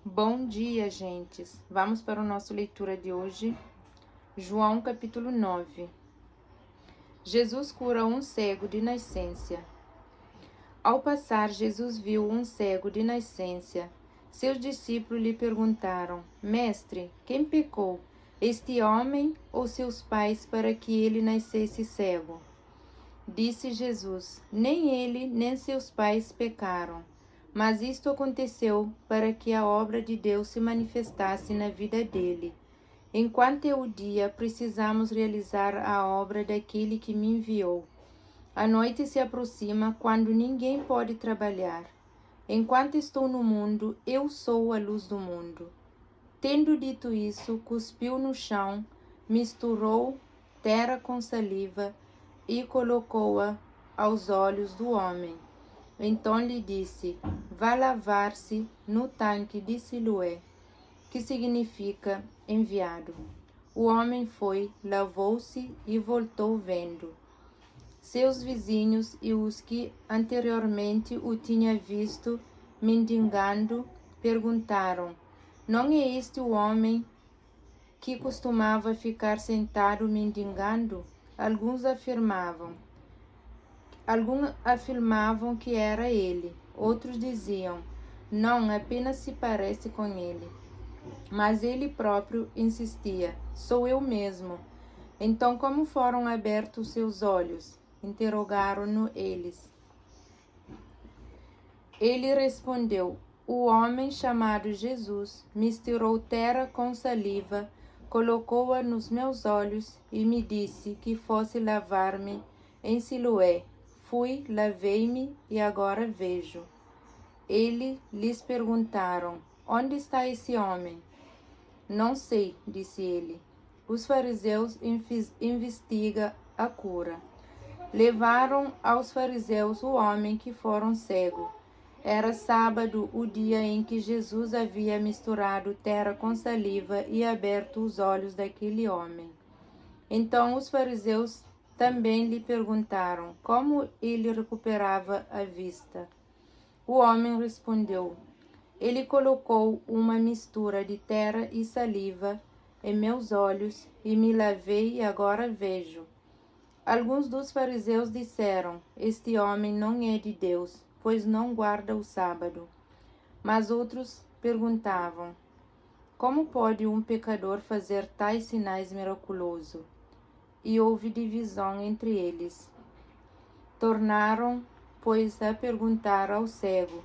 Bom dia, gentes. Vamos para a nossa leitura de hoje. João capítulo 9. Jesus cura um cego de nascença. Ao passar, Jesus viu um cego de nascença. Seus discípulos lhe perguntaram: Mestre, quem pecou, este homem ou seus pais, para que ele nascesse cego? Disse Jesus: Nem ele, nem seus pais pecaram. Mas isto aconteceu para que a obra de Deus se manifestasse na vida dele. Enquanto é o dia, precisamos realizar a obra daquele que me enviou. A noite se aproxima quando ninguém pode trabalhar. Enquanto estou no mundo, eu sou a luz do mundo. Tendo dito isso, cuspiu no chão, misturou terra com saliva e colocou-a aos olhos do homem. Então lhe disse: Vá lavar-se no tanque de Siloé, que significa enviado. O homem foi, lavou-se e voltou vendo. Seus vizinhos e os que anteriormente o tinham visto mendigando perguntaram: Não é este o homem que costumava ficar sentado mendigando? Alguns afirmavam que era ele. Outros diziam: Não, apenas se parece com ele. Mas ele próprio insistia: Sou eu mesmo. Então, como foram abertos seus olhos? Interrogaram-no eles. Ele respondeu: O homem chamado Jesus misturou terra com saliva, colocou-a nos meus olhos e me disse que fosse lavar-me em Siloé. Fui, lavei-me e agora vejo. Lhes perguntaram: Onde está esse homem? Não sei, disse ele. Os fariseus investigam a cura. Levaram aos fariseus o homem que fora cego. Era sábado, o dia em que Jesus havia misturado terra com saliva e aberto os olhos daquele homem. Então os fariseus também lhe perguntaram como ele recuperava a vista. O homem respondeu: Ele colocou uma mistura de terra e saliva em meus olhos e me lavei e agora vejo. Alguns dos fariseus disseram: Este homem não é de Deus, pois não guarda o sábado. Mas outros perguntavam: Como pode um pecador fazer tais sinais miraculosos? E houve divisão entre eles. Tornaram, pois, a perguntar ao cego: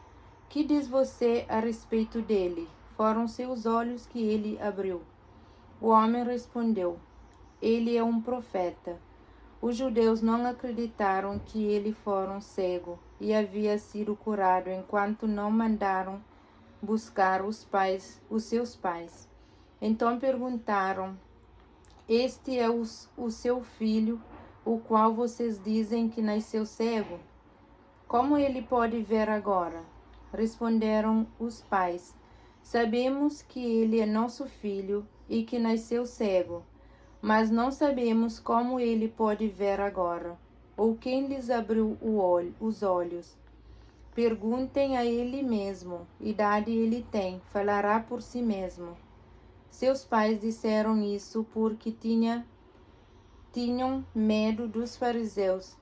Que diz você a respeito dele? Foram seus olhos que ele abriu. O homem respondeu: Ele é um profeta. Os judeus não acreditaram que ele fora cego e havia sido curado enquanto não mandaram buscar os seus pais. Então perguntaram: Este é o seu filho, o qual vocês dizem que nasceu cego? Como ele pode ver agora? Responderam os pais: Sabemos que ele é nosso filho e que nasceu cego, mas não sabemos como ele pode ver agora, ou quem lhes abriu os olhos. Perguntem a ele mesmo, idade ele tem, falará por si mesmo. Seus pais disseram isso porque tinham medo dos fariseus,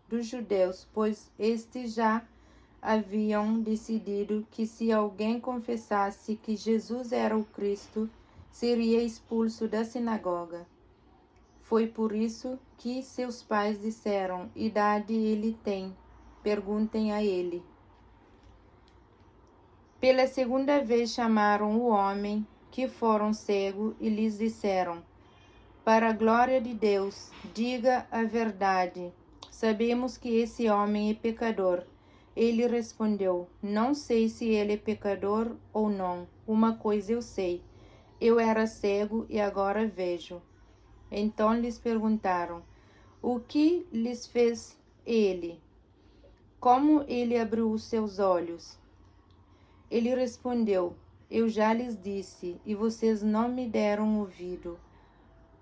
dos judeus, pois estes já haviam decidido que se alguém confessasse que Jesus era o Cristo, seria expulso da sinagoga. Foi por isso que seus pais disseram: Idade ele tem, perguntem a ele. Pela segunda vez chamaram o homem que fora cego e lhes disseram: Para a glória de Deus, diga a verdade. Sabemos que esse homem é pecador. Ele respondeu: Não sei se ele é pecador ou não. Uma coisa eu sei: eu era cego e agora vejo. Então lhes perguntaram: O que lhes fez ele? Como ele abriu os seus olhos? Ele respondeu: Eu já lhes disse, e vocês não me deram ouvido.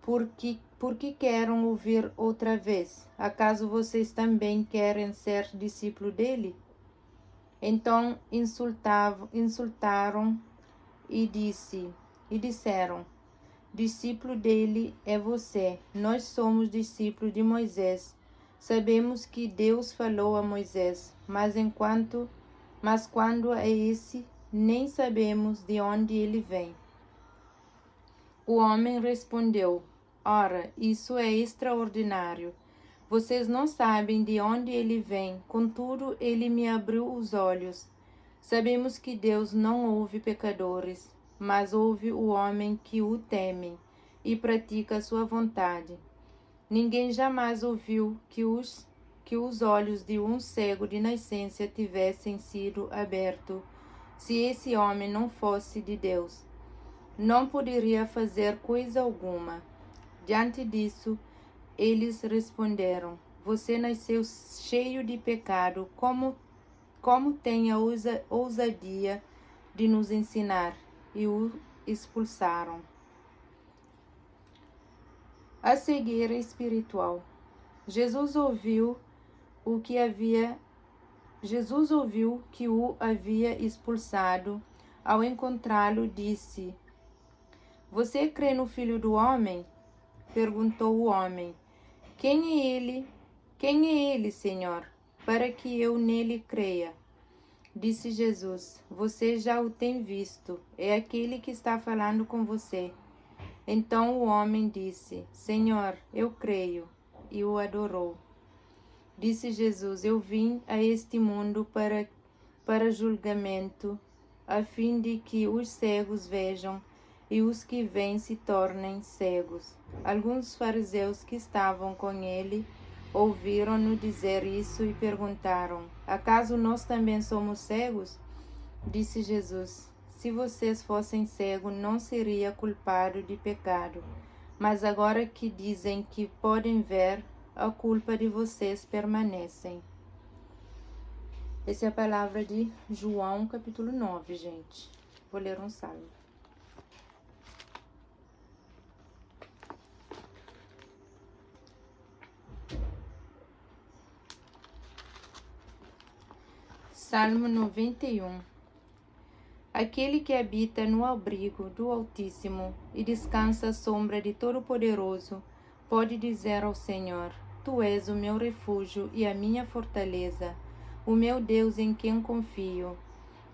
Por que querem ouvir outra vez? Acaso vocês também querem ser discípulos dele? Então insultaram e disseram: discípulo dele é você, nós somos discípulos de Moisés. Sabemos que Deus falou a Moisés, mas quando a esse, nem sabemos de onde ele vem. O homem respondeu: ora, isso é extraordinário. Vocês não sabem de onde ele vem, contudo ele me abriu os olhos. Sabemos que Deus não ouve pecadores, mas ouve o homem que o teme e pratica a sua vontade. Ninguém jamais ouviu que os olhos de um cego de nascença tivessem sido abertos, se esse homem não fosse de Deus. Não poderia fazer coisa alguma. Diante disso, eles responderam: você nasceu cheio de pecado, como tem a ousadia de nos ensinar? E o expulsaram. A cegueira espiritual. Jesus ouviu que o havia expulsado. Ao encontrá-lo, disse: você crê no Filho do Homem? Perguntou o homem: Quem é ele, Senhor, para que eu nele creia? Disse Jesus: você já o tem visto, é aquele que está falando com você. Então o homem disse: Senhor, eu creio, e o adorou. Disse Jesus: eu vim a este mundo para julgamento, a fim de que os cegos vejam e os que veem se tornem cegos. Alguns fariseus que estavam com ele ouviram-no dizer isso e perguntaram: acaso nós também somos cegos? Disse Jesus: se vocês fossem cegos, não seria culpado de pecado. Mas agora que dizem que podem ver, a culpa de vocês permanece. Essa é a palavra de João, capítulo 9, gente. Vou ler um salmo. Salmo 91. Aquele que habita no abrigo do Altíssimo e descansa à sombra de Todo-Poderoso, pode dizer ao Senhor: Tu és o meu refúgio e a minha fortaleza, o meu Deus em quem confio.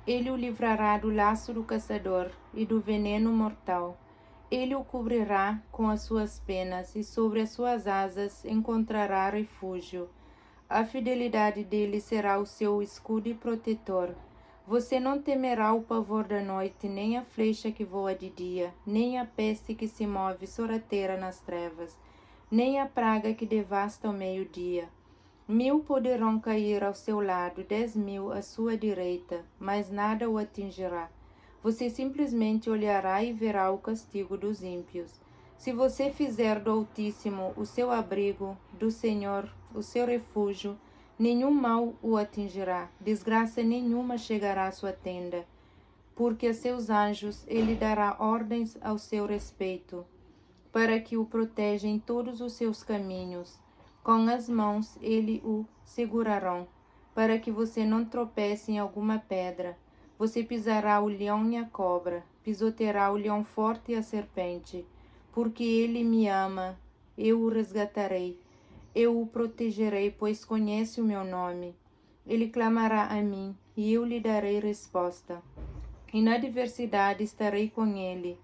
Ele o livrará do laço do caçador e do veneno mortal. Ele o cobrirá com as suas penas e sobre as suas asas encontrará refúgio. A fidelidade dele será o seu escudo e protetor. Você não temerá o pavor da noite, nem a flecha que voa de dia, nem a peste que se move sorrateira nas trevas, nem a praga que devasta ao meio-dia. 1000 poderão cair ao seu lado, 10.000 à sua direita, mas nada o atingirá. Você simplesmente olhará e verá o castigo dos ímpios. Se você fizer do Altíssimo o seu abrigo, do Senhor o seu refúgio, nenhum mal o atingirá, desgraça nenhuma chegará à sua tenda, porque a seus anjos ele dará ordens ao seu respeito, para que o protejam em todos os seus caminhos. Com as mãos ele o segurarão, para que você não tropece em alguma pedra. Você pisará o leão e a cobra, pisoteará o leão forte e a serpente. Porque ele me ama, eu o resgatarei. Eu o protegerei, pois conhece o meu nome. Ele clamará a mim, e eu lhe darei resposta. E na adversidade estarei com ele.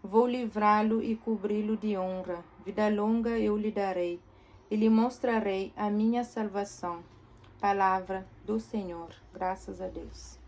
Vou livrá-lo e cobri-lo de honra. Vida longa eu lhe darei. E lhe mostrarei a minha salvação. Palavra do Senhor. Graças a Deus.